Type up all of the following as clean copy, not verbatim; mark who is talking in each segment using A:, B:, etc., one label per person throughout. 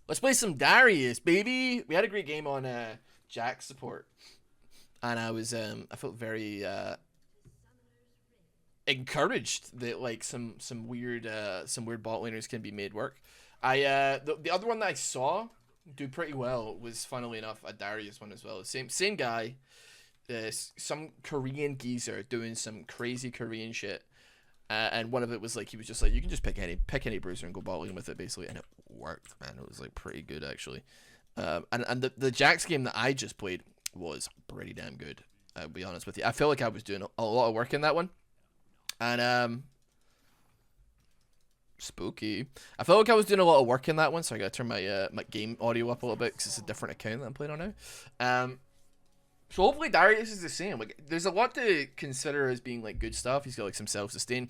A: Let's play some Darius, baby. We had a great game on Jack support, and I felt very encouraged that like some weird bot laners can be made work. The other one that I saw do pretty well was, funnily enough, a Darius one as well. Same guy, some Korean geezer doing some crazy Korean shit. And one of it was like, he was just like, you can just pick any bruiser and go bot lane with it, basically, and it worked, man. It was like pretty good, actually. And the Jax game that I just played was pretty damn good. I'll be honest with you. I feel like I was doing a lot of work in that one, and spooky. I felt like I was doing a lot of work in that one, so I gotta turn my game audio up a little bit because it's a different account that I'm playing on now. So hopefully Darius is the same. Like, there's a lot to consider as being like good stuff. He's got like some self-sustain.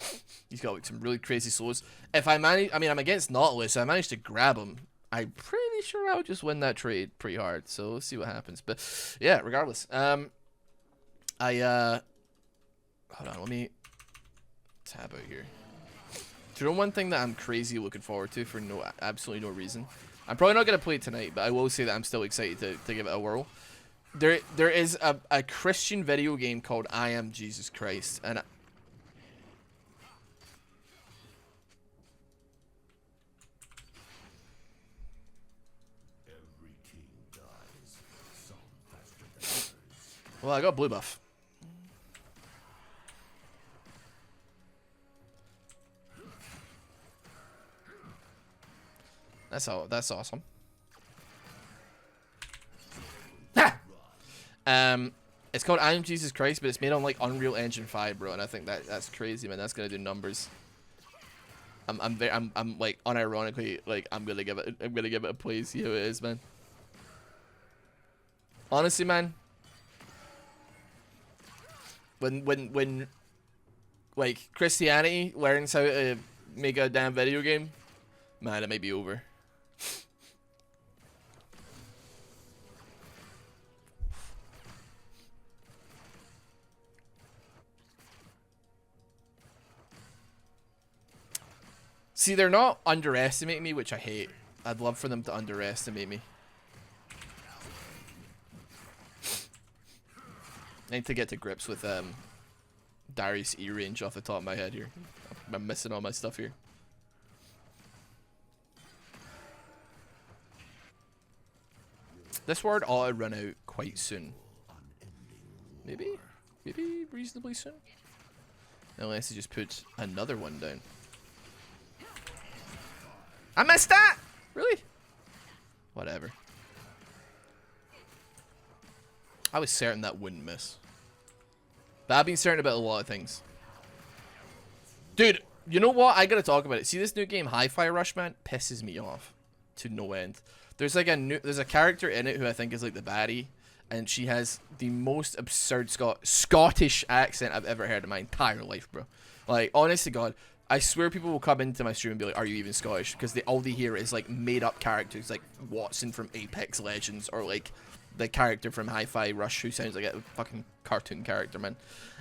A: He's got like some really crazy slows. If I manage, I mean, I'm against Nautilus, so I managed to grab him. I'm pretty sure I'll just win that trade pretty hard. So let's see what happens. But yeah, regardless, hold on, let me tab out here. Do you know one thing that I'm crazy looking forward to for absolutely no reason? I'm probably not gonna play it tonight, but I will say that I'm still excited to give it a whirl. There is a Christian video game called I Am Jesus Christ, and well, I got blue buff. That's awesome. It's called I Am Jesus Christ, but it's made on like Unreal Engine 5, bro, and I think that's crazy, man. That's gonna do numbers. I'm like unironically like I'm gonna give it a play, see how it is, man. Honestly, man, when like Christianity learns how to make a damn video game, man, it may be over. See, they're not underestimating me, which I hate. I'd love for them to underestimate me. I need to get to grips with Darius E range off the top of my head here. I'm missing all my stuff here. This ward ought to run out quite soon. Maybe reasonably soon. Unless he just puts another one down. I missed that! Really? Whatever. I was certain that wouldn't miss. But I've been certain about a lot of things. Dude, you know what? I gotta talk about it. See, this new game, Hi-Fi Rush, man, pisses me off to no end. There's like there's a character in it who I think is like the baddie, and she has the most absurd Scottish accent I've ever heard in my entire life, bro. Like, honest to God, I swear people will come into my stream and be like, are you even Scottish? Because all they hear is like made up characters like Watson from Apex Legends, or like the character from Hi-Fi Rush who sounds like a fucking cartoon character, man.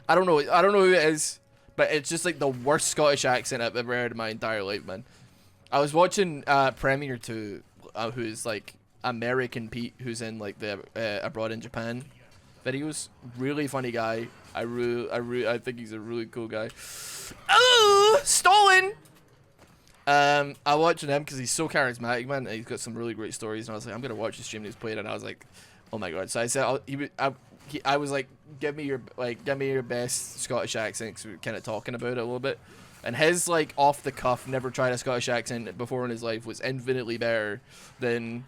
A: I don't know who it is, but it's just like the worst Scottish accent I've ever heard in my entire life, man. I was watching Premier 2, who's like American Pete, who's in like the Abroad in Japan videos. Really funny guy. I think he's a really cool guy. Oh, stolen! I watching him because he's so charismatic, man. And he's got some really great stories, and I was like, I'm gonna watch the stream he's playing, and I was like, oh my god. So I said, I was like, give me your best Scottish accent, because we were kind of talking about it a little bit. And his like off the cuff, never tried a Scottish accent before in his life, was infinitely better than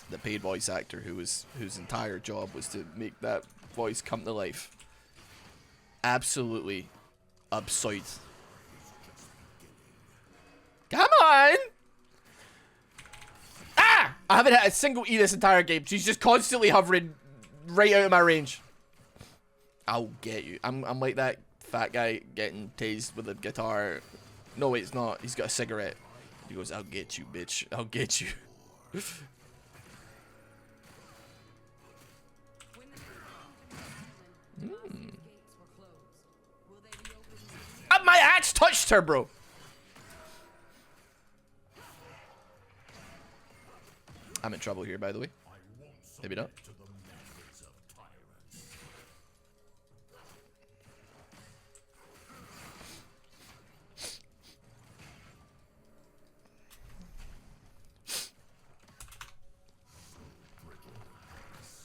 A: the paid voice actor whose entire job was to make that voice come to life. Absolutely absurd. Come on! Ah! I haven't had a single E this entire game. She's just constantly hovering right out of my range. I'll get you. I'm like that fat guy getting tased with a guitar. No, wait, it's not. He's got a cigarette. He goes, I'll get you, bitch. I'll get you. My axe touched her, bro. I'm in trouble here, by the way. Maybe not.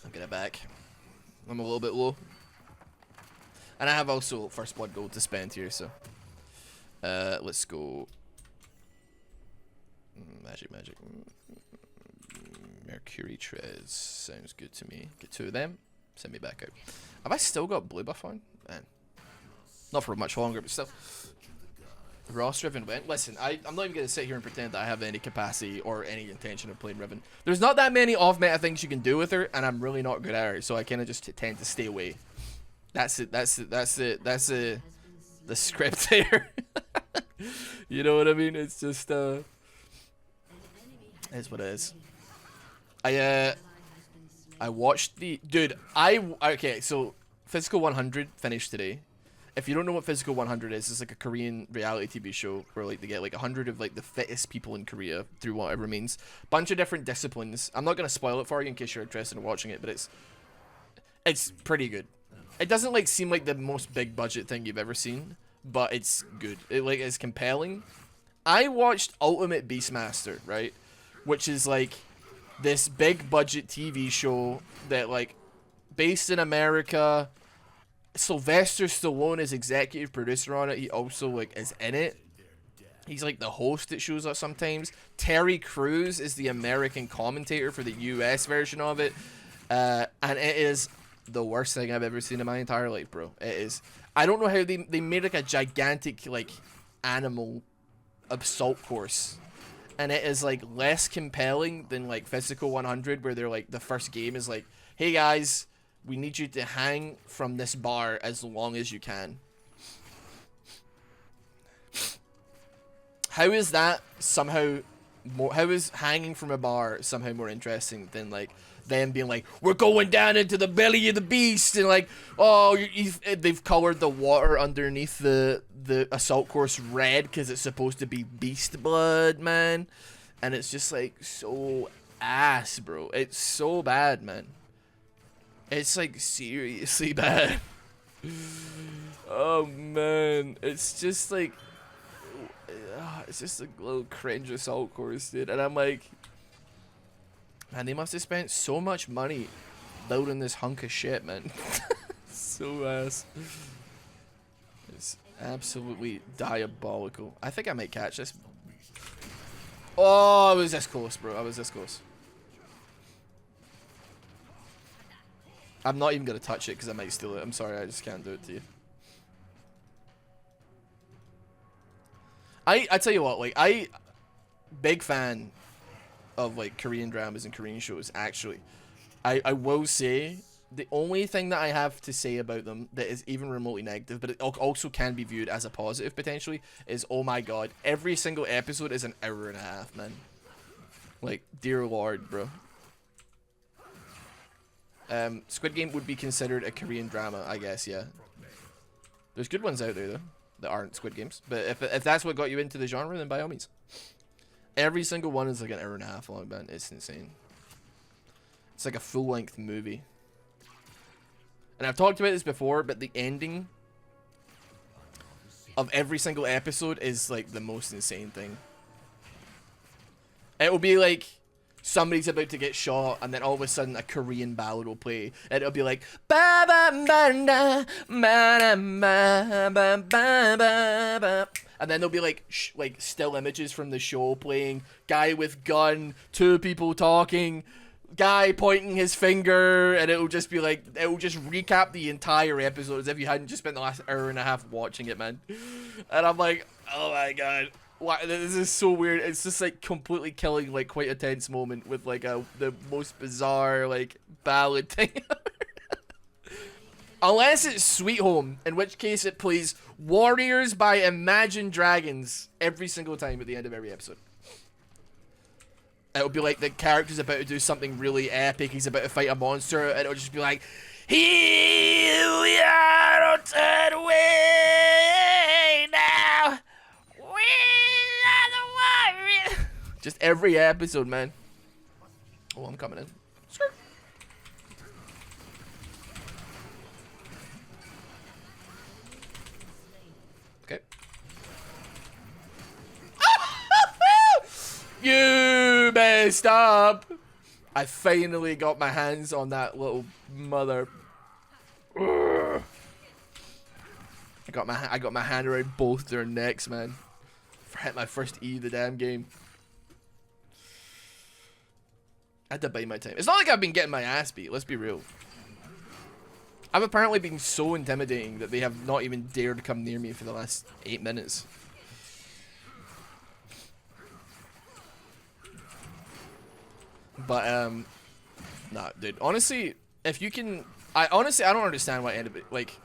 A: I'll get it back. I'm a little bit low. And I have also first blood gold to spend here, so. Let's go. Magic. Mercury Trez. Sounds good to me. Get 2 of them. Send me back out. Have I still got blue buff on? Man. Not for much longer, but still. Ross Riven went. Listen, I'm not even going to sit here and pretend that I have any capacity or any intention of playing Riven. There's not that many off-meta things you can do with her, and I'm really not good at her, so I kind of just tend to stay away. That's it. That's the script there. You know what I mean? It's just, it's what it is. I watched the... Dude, okay, so Physical 100 finished today. If you don't know what Physical 100 is, it's like a Korean reality TV show where like they get like 100 of like the fittest people in Korea through whatever means. Bunch of different disciplines. I'm not going to spoil it for you in case you're interested in watching it, but it's pretty good. It doesn't like seem like the most big budget thing you've ever seen, but it's good. It like is compelling. I watched Ultimate Beastmaster, right? Which is like this big budget TV show that like based in America. Sylvester Stallone is executive producer on it. He also like is in it. He's like the host that shows up sometimes. Terry Crews is the American commentator for the US version of it. And it is the worst thing I've ever seen in my entire life, bro. It is. I don't know how they made like a gigantic like animal assault course. And it is like less compelling than like Physical 100 where they're like the first game is like, hey guys, we need you to hang from this bar as long as you can. How is that somehow more... How is hanging from a bar somehow more interesting than, like, them being like, we're going down into the belly of the beast, and, like, oh, they've colored the water underneath the assault course red because it's supposed to be beast blood, man. And it's just, like, so ass, bro. It's so bad, man. It's like seriously bad. Oh man, it's just like, it's just a little cringe assault course, dude. And I'm like, man, they must have spent so much money building this hunk of shit, man. So ass. It's absolutely diabolical. I think I might catch this. Oh, I was this close, bro. I was this close. I'm not even going to touch it because I might steal it. I'm sorry, I just can't do it to you. I tell you what, like, big fan of, like, Korean dramas and Korean shows, actually. I will say, the only thing that I have to say about them that is even remotely negative, but it also can be viewed as a positive, potentially, is, oh my god, every single episode is an hour and a half, man. Like, dear lord, bro. Squid Game would be considered a Korean drama, I guess, yeah. There's good ones out there, though, that aren't Squid Games. But if that's what got you into the genre, then by all means. Every single one is like an hour and a half long, man. It's insane. It's like a full-length movie. And I've talked about this before, but the ending of every single episode is like the most insane thing. It will be like... somebody's about to get shot, and then all of a sudden a Korean ballad will play, and it'll be like ba ba ba da ba ba ba ba ba, and then there'll be like still images from the show playing, guy with gun, 2 people talking, guy pointing his finger, and it'll just be like, it'll just recap the entire episode as if you hadn't just spent the last hour and a half watching it, man. And I'm like, oh my god. Wow, this is so weird. It's just like completely killing like quite a tense moment with like the most bizarre like ballad thing. Unless it's Sweet Home, in which case it plays Warriors by Imagine Dragons every single time at the end of every episode. It'll be like the character's about to do something really epic. He's about to fight a monster, and it'll just be like, here we are, don't turn away now. We are the warriors. Just every episode, man. Oh, I'm coming in. Skirt. Okay. You messed up. I finally got my hands on that little mother. Ugh. I got my hand around both their necks, man. Hit my first E of the damn game. I had to bite my time. It's not like I've been getting my ass beat. Let's be real. I've apparently been so intimidating that they have not even dared to come near me for the last 8 minutes. But nah, dude. Honestly, if you can, I don't understand why anybody like.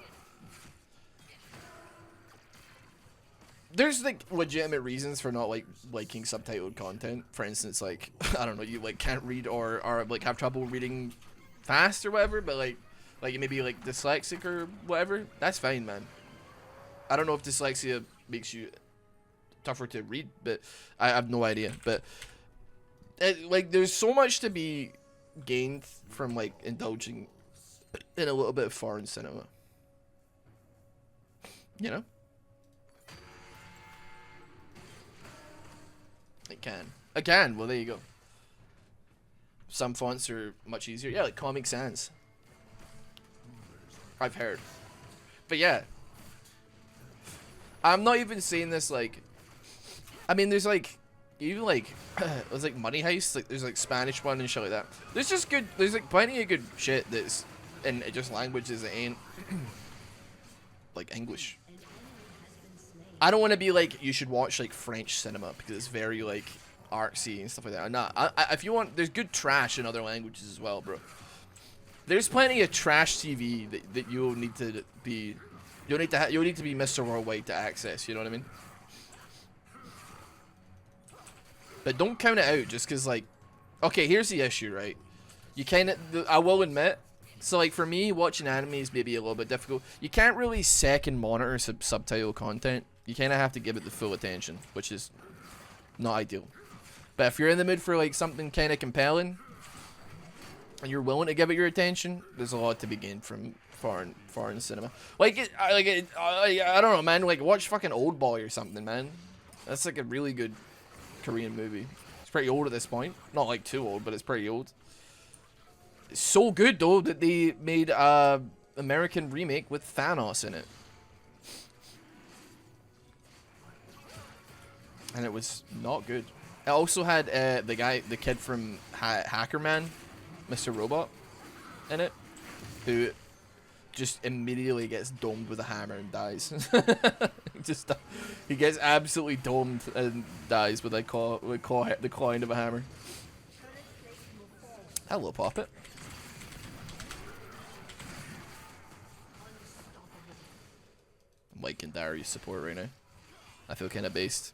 A: There's like legitimate reasons for not like liking subtitled content. For instance, like I don't know, you like can't read or like have trouble reading fast or whatever. But like you maybe like dyslexic or whatever. That's fine, man. I don't know if dyslexia makes you tougher to read, but I have no idea. But like there's so much to be gained from like indulging in a little bit of foreign cinema. You know? I can. Well, there you go. Some fonts are much easier. Yeah, like Comic Sans. I've heard. But yeah. I'm not even saying this like... I mean, there's like... Even like... there's like Money Heist. Like, there's like Spanish one and shit like that. There's just good... There's like plenty of good shit that's in just languages that ain't... like English. I don't want to be like, you should watch like French cinema because it's very like artsy and stuff like that. Nah, if you want, there's good trash in other languages as well, bro. There's plenty of trash TV that you'll need to be, you'll need to be Mr. Worldwide to access. You know what I mean? But don't count it out just because like, okay, here's the issue, right? You kind of, I will admit. So like for me, watching anime is maybe a little bit difficult. You can't really second monitor subtitle content. You kind of have to give it the full attention, which is not ideal. But if you're in the mood for like something kind of compelling, and you're willing to give it your attention, there's a lot to be gained from foreign cinema. I don't know, man. Like watch fucking Old Boy or something, man. That's like a really good Korean movie. It's pretty old at this point. Not like too old, but it's pretty old. It's so good though that they made a American remake with Thanos in it. And it was not good. It also had the kid from Hacker Man, Mr. Robot, in it, who just immediately gets domed with a hammer and dies. He gets absolutely domed and dies with the claw end of a hammer. Hello, Poppet. I'm liking Darius support right now. I feel kind of based.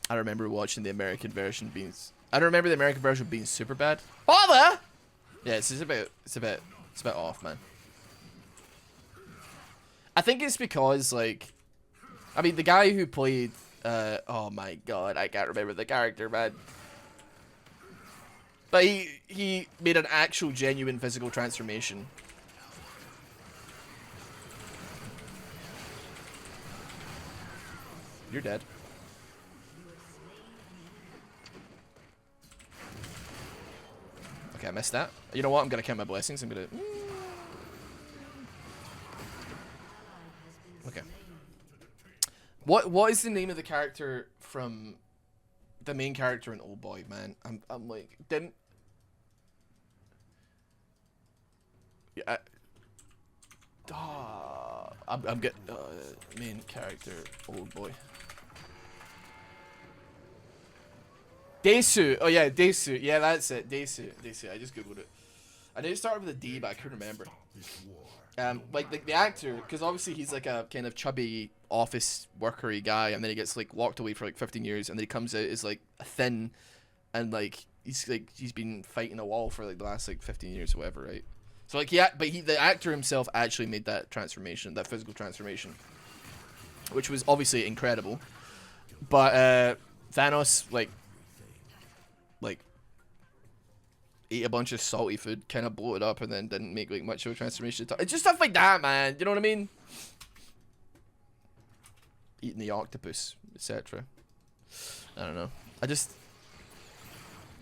A: I remember watching the American version being... I don't remember the American version being super bad. Father! Yeah, it's a bit off, man. I think it's because, like... I mean, the guy who played... oh my god, I can't remember the character, man. But he made an actual, genuine physical transformation. You're dead. Okay, I missed that. You know what? I'm gonna count my blessings. I'm gonna... Okay. What is the name of the character from the main character in Old Boy, man? I'm like... Didn't... Yeah, I'm getting... main character, Old Boy. Desu. Oh yeah, Desu. Yeah, that's it. Desu. I just googled it. I knew it started with a D, but I couldn't remember. Like the actor, because obviously he's like a kind of chubby office workery guy, and then he gets like locked away for like 15 years, and then he comes out as like thin, and like he's been fighting a wall for like the last like 15 years or whatever, right? So like the actor himself actually made that transformation, that physical transformation, which was obviously incredible. But Thanos like ate a bunch of salty food, kind of bloated up, and then didn't make like much of a transformation. It's just stuff like that, man. You know what I mean? Eating the octopus, etc. I don't know.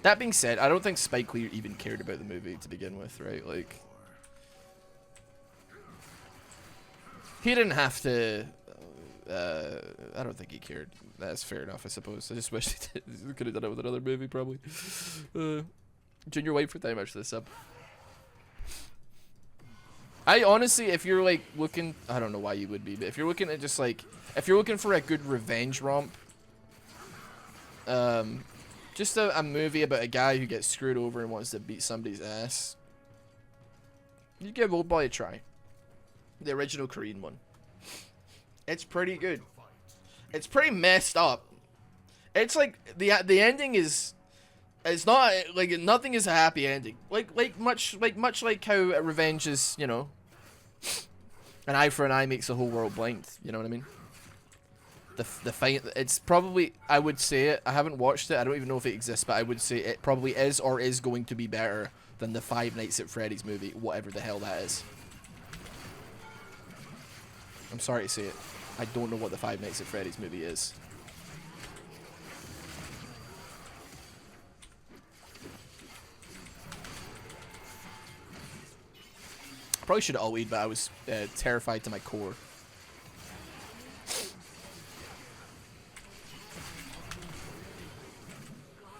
A: That being said, I don't think Spike Lee even cared about the movie to begin with, right? Like, he didn't have to. I don't think he cared. That's fair enough, I suppose. I just wish he could have done it with another movie, probably. Junior White for very much for this sub. I honestly, if you're like looking, I don't know why you would be, but if you're looking at just like, if you're looking for a good revenge romp, just a movie about a guy who gets screwed over and wants to beat somebody's ass, you give Old Boy a try. The original Korean one. It's pretty good. It's pretty messed up. It's like the ending is, it's not like nothing is a happy ending. Much like how revenge is, you know, an eye for an eye makes the whole world blind. You know what I mean? The fight. It's probably, I would say it. I haven't watched it. I don't even know if it exists, but I would say it probably is or is going to be better than the Five Nights at Freddy's movie, whatever the hell that is. I'm sorry to say it. I don't know what the Five Nights at Freddy's movie is. Probably should have ulted, but I was terrified to my core.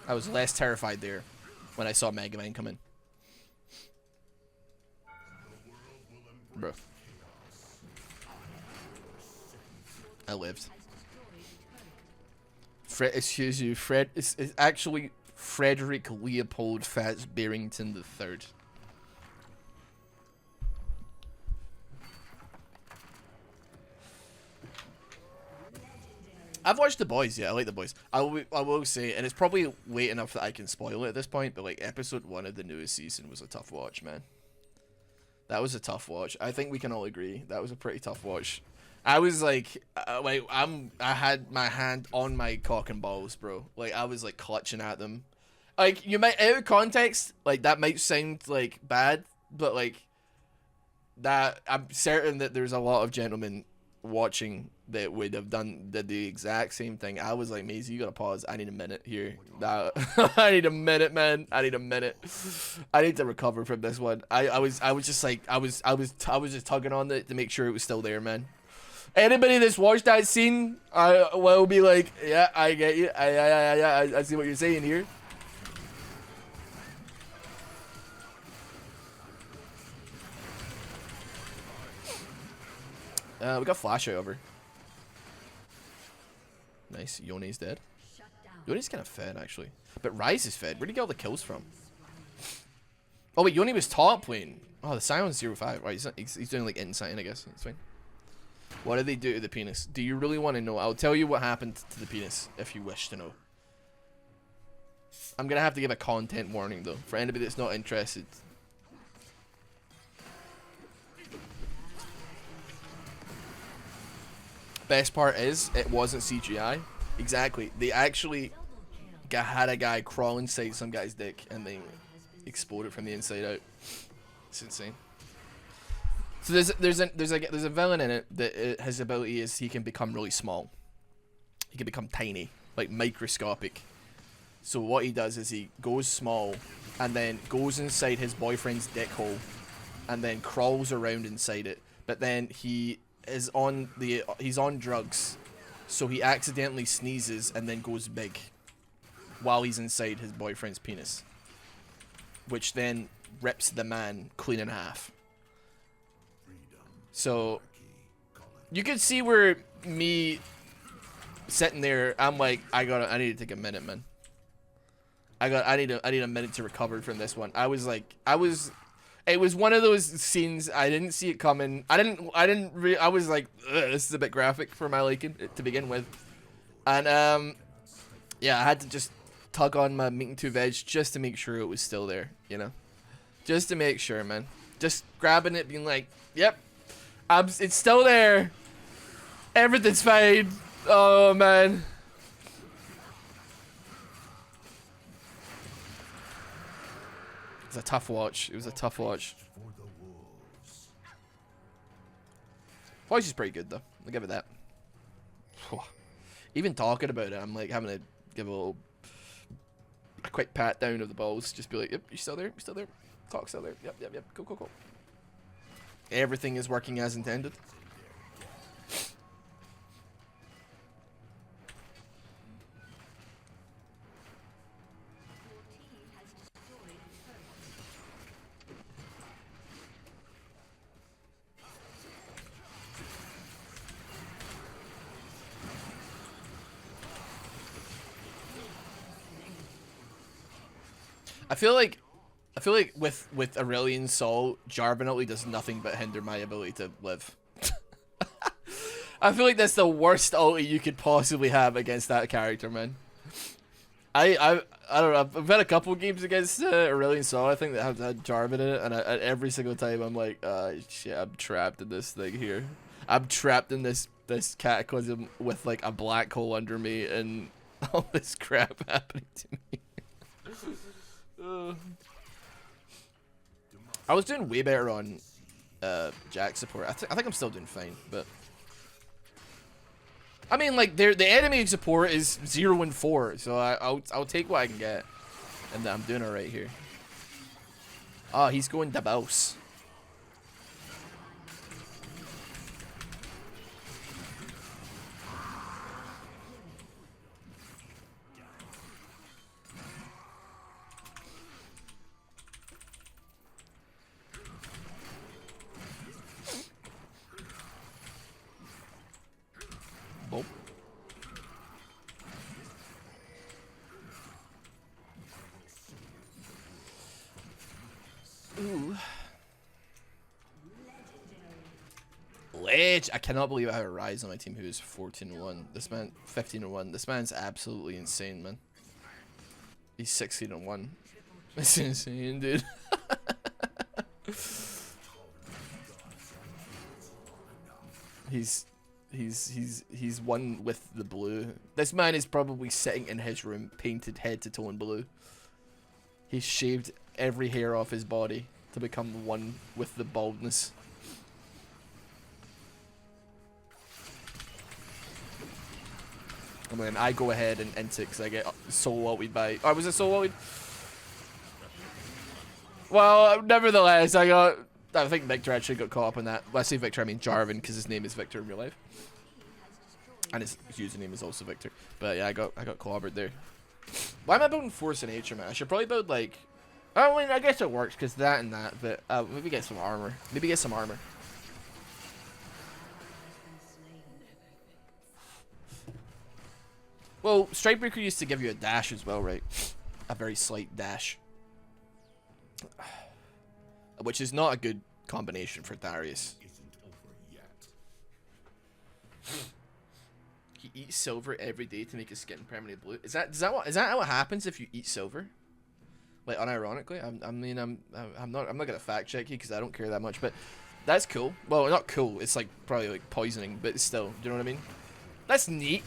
A: I was less terrified there when I saw Mega Man come in. Bro. I lived. Excuse you, Fred. It's actually Frederick Leopold Fats Barrington III. I've watched The Boys, yeah, I like The Boys. I will say, and it's probably late enough that I can spoil it at this point, but like episode 1 of the newest season was a tough watch, man. That was a tough watch. I think we can all agree that was a pretty tough watch. I was like I had my hand on my cock and balls, bro. Like I was like clutching at them. Like you might, out of context, like that might sound like bad, but like that, I'm certain that there's a lot of gentlemen watching that would have done the exact same thing. I was like, Maisie, you gotta pause. I need a minute here. I need a minute, man. I need a minute. I need to recover from this one. I was just like, I was just tugging on it to make sure it was still there, man. Anybody that's watched that scene, I will be like, yeah, I get you. I see what you're saying here. We got Flash over. Nice. Yone's dead. Yone's kind of fed, actually. But Rise is fed. Where'd he get all the kills from? Oh, wait. Yone was top lane. Oh, the Sion's 0-5. Right, he's doing, like, insane, I guess. That's fine. What did they do to the penis? Do you really want to know? I'll tell you what happened to the penis, if you wish to know. I'm going to have to give a content warning, though, for anybody that's not interested. Best part is, it wasn't CGI. Exactly. They actually had a guy crawl inside some guy's dick and then explode it from the inside out. It's insane. So there's a villain in it that his ability is he can become really small. He can become tiny, like microscopic. So what he does is he goes small and then goes inside his boyfriend's dick hole and then crawls around inside it. But then he's on drugs, so he accidentally sneezes and then goes big while he's inside his boyfriend's penis, which then rips the man clean in half. So you can see where me sitting there, I'm like, I need to take a minute, man. I need a minute to recover from this one. It was one of those scenes I didn't see it coming. I was like, this is a bit graphic for my liking to begin with. And yeah, I had to just tug on my meat and two veg just to make sure it was still there, you know? Just to make sure, man. Just grabbing it, being like, yep, it's still there. Everything's fine. Oh, man. was a tough watch. It was a tough watch. Voice is pretty good though. I'll give it that. Even talking about it, I'm like having to give a quick pat down of the balls. Just be like, yep, you still there? You still there? Talk still there? Yep, yep, yep. Go, go, go. Everything is working as intended. I feel like with Aurelion Sol, Jarvan ulti does nothing but hinder my ability to live. I feel like that's the worst ulti you could possibly have against that character, man. I don't know. I've had a couple games against Aurelion Sol, I think, that have had Jarvan in it, and every single time I'm like, shit, I'm trapped in this thing here. I'm trapped in this cataclysm with like a black hole under me and all this crap happening to me. I was doing way better on Jack support. I think I'm still doing fine, but I mean, like, the enemy support is 0 and 4, so I'll take what I can get, and I'm doing alright here. Oh, he's going Dabos. Oh. Ooh. Ledge. I cannot believe I have a Rise on my team who is 14-1. This man, 15-1. This man's absolutely insane, man. He's 16-1. That's insane, dude. He's one with the blue. This man is probably sitting in his room painted head to toe in blue. He's shaved every hair off his body to become one with the baldness. And then I go ahead and int it because I get soul ulted by... Oh, was it soul ulted? Well, nevertheless, I think Victor actually got caught up in that. When I say Victor, I mean Jarvan, because his name is Victor in real life. And his username is also Victor. But yeah, I got clobbered there. Why am I building Force of Nature, man? I should probably build, like... I mean, I guess it works, because that and that, but maybe get some armor. Maybe get some armor. Well, Strikebreaker used to give you a dash as well, right? A very slight dash. Which is not a good combination for Darius. He eats silver every day to make his skin permanently blue. Is that what happens if you eat silver? Like, unironically, I'm not gonna fact check you because I don't care that much, but that's cool. Well, not cool. It's like probably like poisoning, but still, do you know what I mean? That's neat.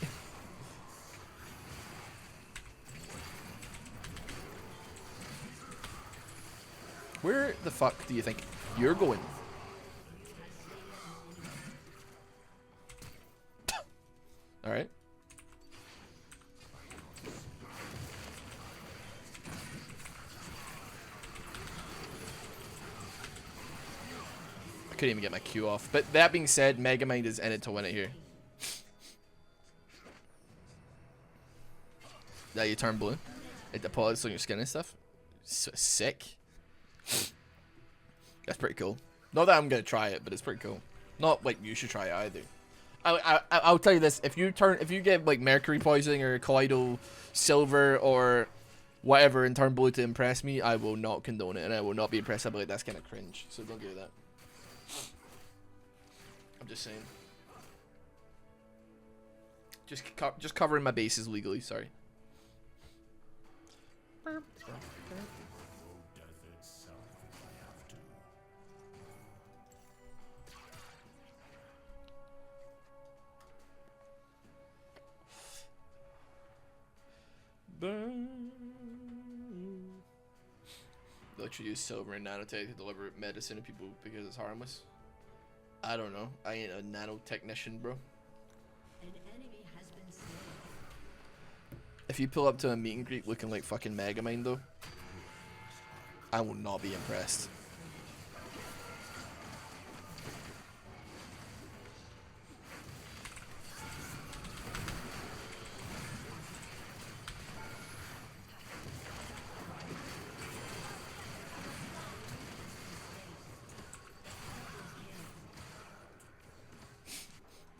A: Where the fuck do you think you're going? Alright. I couldn't even get my Q off. But that being said, Megamind is in it to win it here. Now you turn blue. It deposits on your skin and stuff. So sick. That's pretty cool. Not that I'm gonna try it, but it's pretty cool. Not like you should try it either. I'll tell you this: if you get like mercury poisoning or colloidal silver or whatever and turn blue to impress me, I will not condone it, and I will not be impressed. I'll be like, that's kind of cringe. So don't do that. I'm just saying. Just covering my bases legally. Sorry. literally use silver and nanotech to deliver medicine to people because it's harmless. I don't know. I ain't a nanotechnician, bro.
B: An enemy has been slain.
A: If you pull up to a meet and greet looking like fucking Megamind, though, I will not be impressed.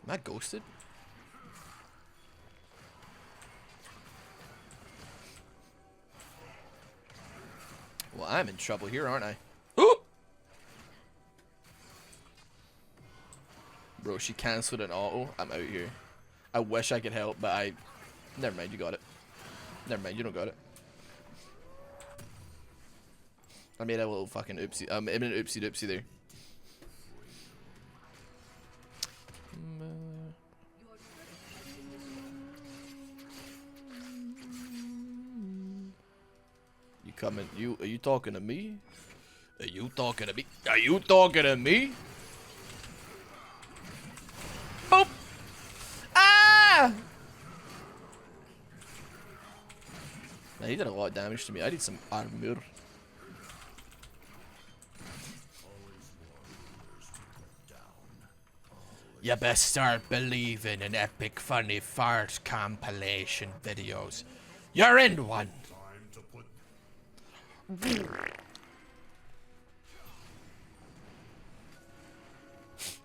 A: Am I ghosted? Well, I'm in trouble here, aren't I? Ooh! Bro, she cancelled an auto. I'm out here. I wish I could help, but I... Never mind, you got it. Never mind, you don't got it. I made a little fucking oopsie. I made an oopsie doopsie there. You coming? Are you talking to me? Are you talking to me? Are you talking to me? Boop! Ah! Man, he did a lot of damage to me. I need some armor. You best start believing in epic funny fart compilation videos. You're in one.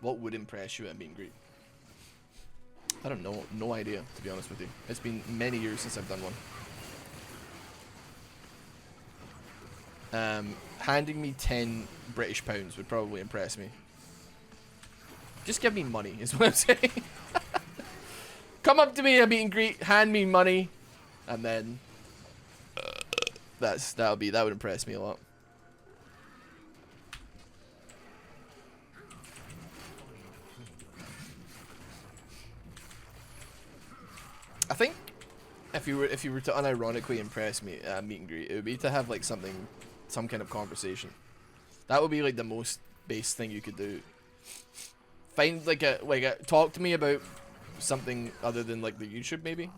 A: What would impress you at meet and greet? I don't know. No idea, to be honest with you. It's been many years since I've done one. Handing me 10 British pounds would probably impress me. Just give me money, is what I'm saying. Come up to me at a meet and greet, hand me money, and then that would impress me a lot. I think if you were to unironically impress me at a meet and greet, it would be to have like some kind of conversation. That would be like the most base thing you could do. Find like a talk to me about something other than like the YouTube maybe.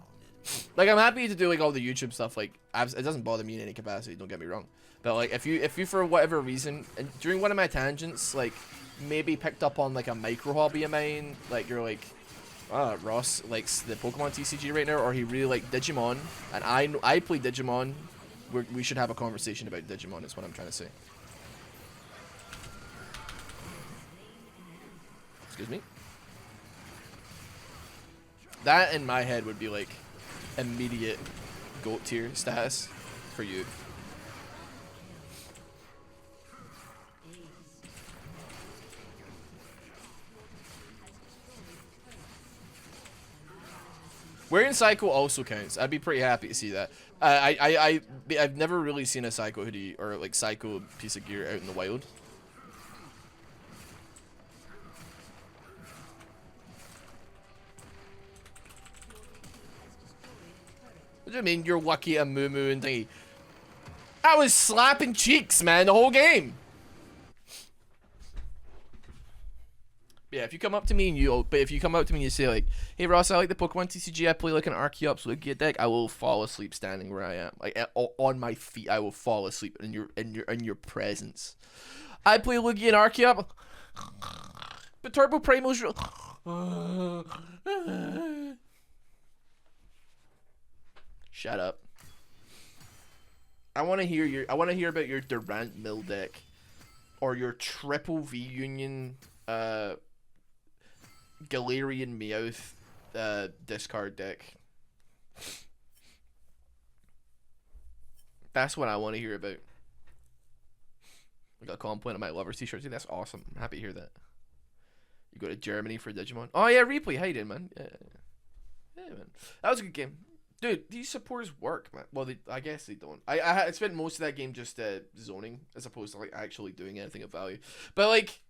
A: Like I'm happy to do like all the YouTube stuff. Like it doesn't bother me in any capacity. Don't get me wrong. But like if you for whatever reason and during one of my tangents like maybe picked up on like a micro hobby of mine, like you're like, Ross likes the Pokemon TCG right now, or he really liked Digimon, and I play Digimon. We should have a conversation about Digimon. Is what I'm trying to say. Excuse me. That in my head would be like immediate GOAT tier status for you. Wearing Psycho also counts. I'd be pretty happy to see that. I've never really seen a Psycho hoodie or like Psycho piece of gear out in the wild. What do you mean you're lucky at Moo Moo and thingy? I was slapping cheeks, man, the whole game. Yeah, if you come up to me and you say like, "Hey Ross, I like the Pokemon TCG. I play like an Archeops Lugia deck," I will fall asleep standing where I am, like on my feet. I will fall asleep in your presence. I play Lugia and Archeops, but Turbo Primal's real. Shut up. I want to hear about your Durant Mill deck, or your Triple V Union, Galarian Meowth, discard deck. That's what I want to hear about. I got a compliment on my Lovers t-shirt. That's awesome. I'm happy to hear that. You go to Germany for Digimon. Oh yeah, Replay. How you doing, man? Yeah, man. That was a good game. Dude, these supporters work, man. Well, I guess they don't. I spent most of that game just zoning as opposed to like actually doing anything of value. But like,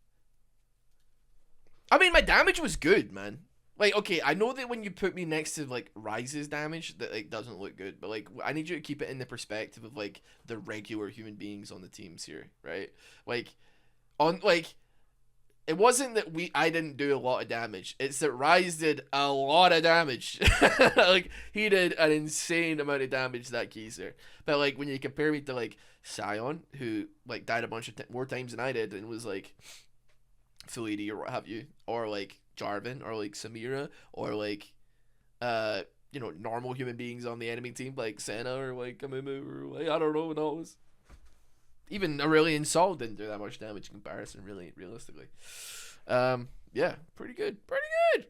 A: I mean, my damage was good, man. Like, okay, I know that when you put me next to like Rise's damage, that like doesn't look good. But like, I need you to keep it in the perspective of like the regular human beings on the teams here, right? Like, on like, it wasn't that I didn't do a lot of damage. It's that Rise did a lot of damage. Like, he did an insane amount of damage that Kaiser. But like, when you compare me to like Sion, who like died a bunch of more times than I did, and was like full AD or what have you, or like Jarvan or like Samira or like normal human beings on the enemy team like Senna or like Amumu or like, I don't know what else. Even Aurelion Sol didn't do that much damage in comparison, really, realistically. Yeah, pretty good. Pretty good.